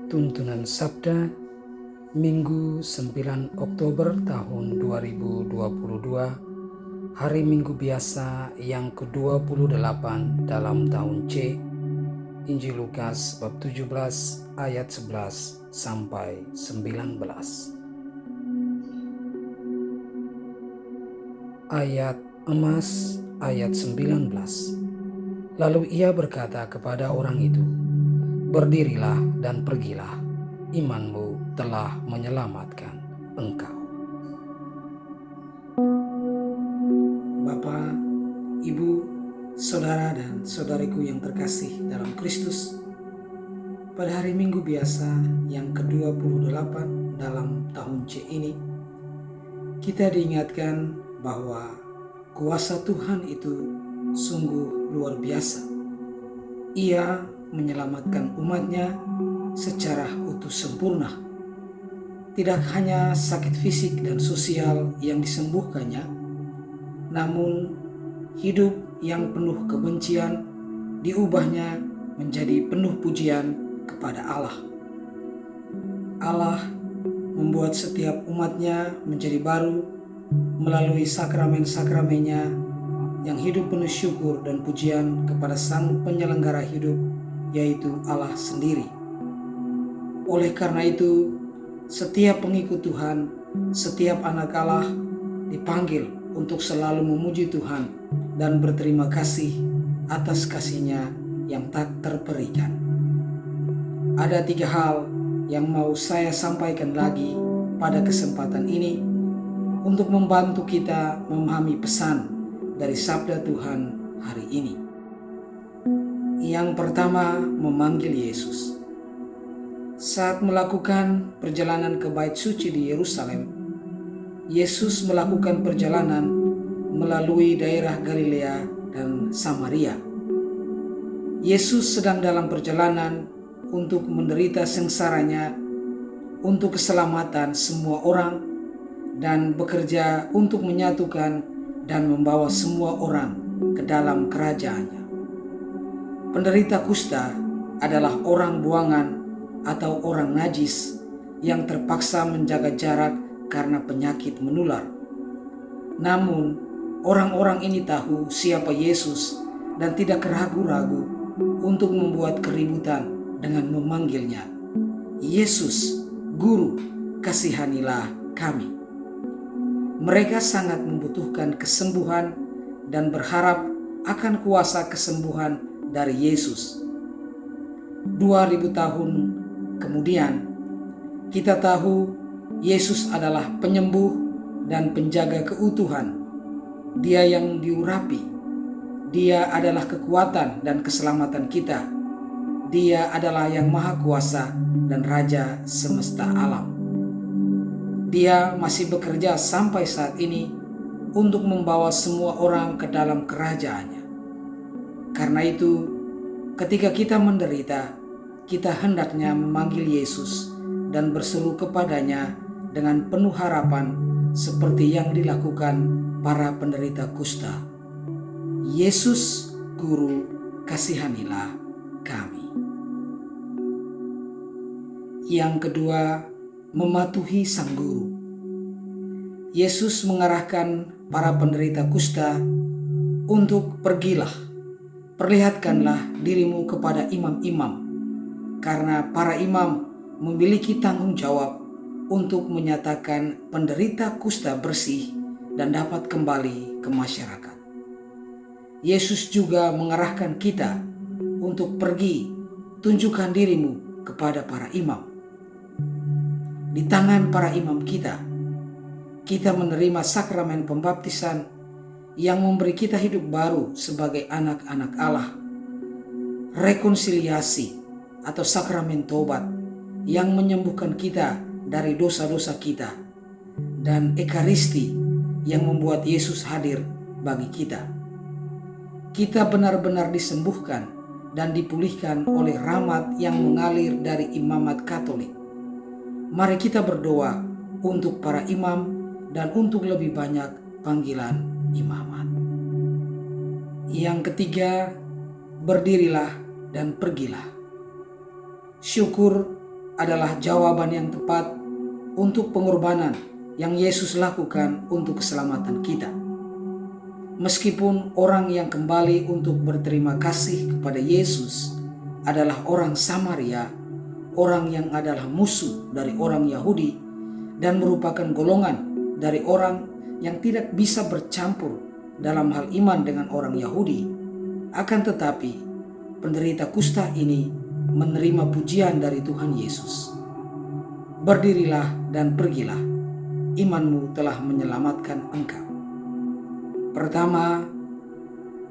Tuntunan Sabda Minggu 9 Oktober tahun 2022, hari Minggu biasa yang ke-28 dalam tahun C. Injil Lukas bab 17 ayat 11 sampai 19. Ayat emas ayat 19. Lalu ia berkata kepada orang itu, "Berdirilah dan pergilah, imanmu telah menyelamatkan engkau." Bapa, Ibu, saudara dan saudariku yang terkasih dalam Kristus, pada hari Minggu biasa yang ke-28 dalam tahun C ini, kita diingatkan bahwa kuasa Tuhan itu sungguh luar biasa. Ia menyelamatkan umatnya secara utuh sempurna. Tidak hanya sakit fisik dan sosial yang disembuhkannya, namun hidup yang penuh kebencian diubahnya menjadi penuh pujian kepada Allah. Allah membuat setiap umatnya menjadi baru melalui sakramen-sakramennya yang hidup penuh syukur dan pujian kepada Sang Penyelenggara hidup, yaitu Allah sendiri. Oleh karena itu, setiap pengikut Tuhan, setiap anak Allah dipanggil untuk selalu memuji Tuhan dan berterima kasih atas kasih-Nya yang tak terperikan. Ada 3 hal yang mau saya sampaikan lagi pada kesempatan ini untuk membantu kita memahami pesan dari sabda Tuhan hari ini. Yang pertama, memanggil Yesus. Saat melakukan perjalanan ke Bait Suci di Yerusalem, Yesus melakukan perjalanan melalui daerah Galilea dan Samaria. Yesus sedang dalam perjalanan untuk menderita sengsaranya untuk keselamatan semua orang dan bekerja untuk menyatukan dan membawa semua orang ke dalam kerajaannya. Penderita kusta adalah orang buangan atau orang najis yang terpaksa menjaga jarak karena penyakit menular. Namun, orang-orang ini tahu siapa Yesus dan tidak ragu-ragu untuk membuat keributan dengan memanggilnya, "Yesus, Guru, kasihanilah kami." Mereka sangat membutuhkan kesembuhan dan berharap akan kuasa kesembuhan dari Yesus. 2000 tahun kemudian, kita tahu Yesus adalah penyembuh dan penjaga keutuhan. Dia yang diurapi. Dia adalah kekuatan dan keselamatan kita. Dia adalah yang maha kuasa dan raja semesta alam. Dia masih bekerja sampai saat ini untuk membawa semua orang ke dalam kerajaannya. Karena itu, ketika kita menderita, kita hendaknya memanggil Yesus dan berseru kepadanya dengan penuh harapan seperti yang dilakukan para penderita kusta. "Yesus, Guru, kasihanilah kami." Yang kedua, mematuhi Sang Guru. Yesus mengarahkan para penderita kusta untuk pergilah, perlihatkanlah dirimu kepada imam-imam, karena para imam memiliki tanggung jawab untuk menyatakan penderita kusta bersih dan dapat kembali ke masyarakat. Yesus juga mengarahkan kita untuk pergi, tunjukkan dirimu kepada para imam. Di tangan para imam kita menerima sakramen pembaptisan yang memberi kita hidup baru sebagai anak-anak Allah, rekonsiliasi atau sakramen tobat yang menyembuhkan kita dari dosa-dosa kita, dan ekaristi yang membuat Yesus hadir bagi kita. Kita benar-benar disembuhkan dan dipulihkan oleh rahmat yang mengalir dari imamat Katolik. Mari kita berdoa untuk para imam dan untuk lebih banyak panggilan imamat. Yang ketiga, berdirilah dan pergilah. Syukur adalah jawaban yang tepat untuk pengorbanan yang Yesus lakukan untuk keselamatan kita. Meskipun orang yang kembali untuk berterima kasih kepada Yesus adalah orang Samaria, orang yang adalah musuh dari orang Yahudi dan merupakan golongan dari orang yang tidak bisa bercampur dalam hal iman dengan orang Yahudi, akan tetapi penderita kusta ini menerima pujian dari Tuhan Yesus. Berdirilah dan pergilah, imanmu telah menyelamatkan engkau. Pertama,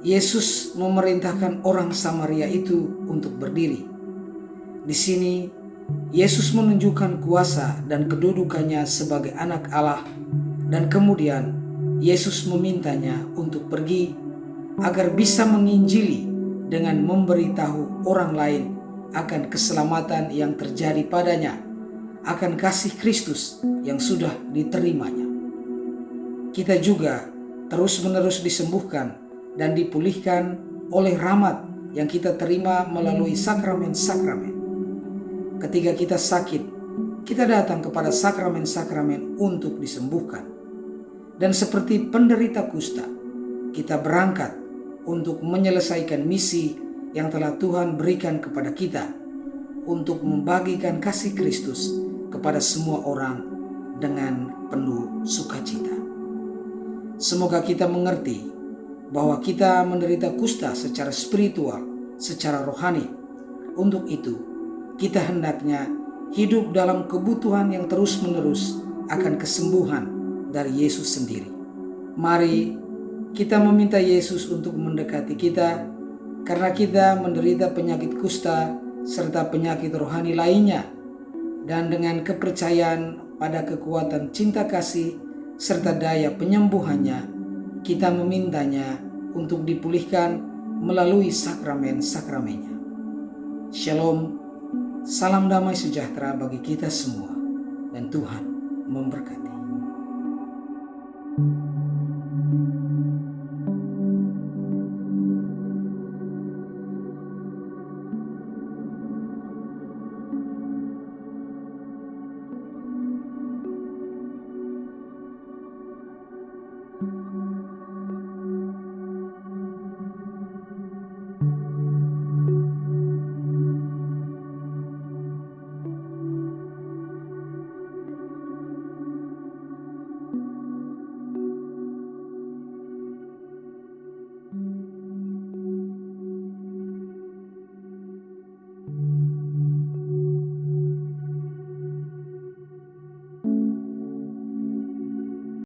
Yesus memerintahkan orang Samaria itu untuk berdiri. Di sini, Yesus menunjukkan kuasa dan kedudukannya sebagai anak Allah, dan kemudian Yesus memintanya untuk pergi agar bisa menginjili dengan memberitahu orang lain akan keselamatan yang terjadi padanya, akan kasih Kristus yang sudah diterimanya. Kita juga terus-menerus disembuhkan dan dipulihkan oleh rahmat yang kita terima melalui sakramen-sakramen. Ketika kita sakit, kita datang kepada sakramen-sakramen untuk disembuhkan. Dan seperti penderita kusta, kita berangkat untuk menyelesaikan misi yang telah Tuhan berikan kepada kita, untuk membagikan kasih Kristus kepada semua orang dengan penuh sukacita. Semoga kita mengerti bahwa kita menderita kusta secara spiritual, secara rohani. Untuk itu, kita hendaknya hidup dalam kebutuhan yang terus-menerus akan kesembuhan dari Yesus sendiri. Mari kita meminta Yesus untuk mendekati kita, karena kita menderita penyakit kusta serta penyakit rohani lainnya, dan dengan kepercayaan pada kekuatan cinta kasih serta daya penyembuhannya, kita memintanya untuk dipulihkan melalui sakramen-sakramennya. Shalom, salam damai sejahtera bagi kita semua, dan Tuhan memberkati.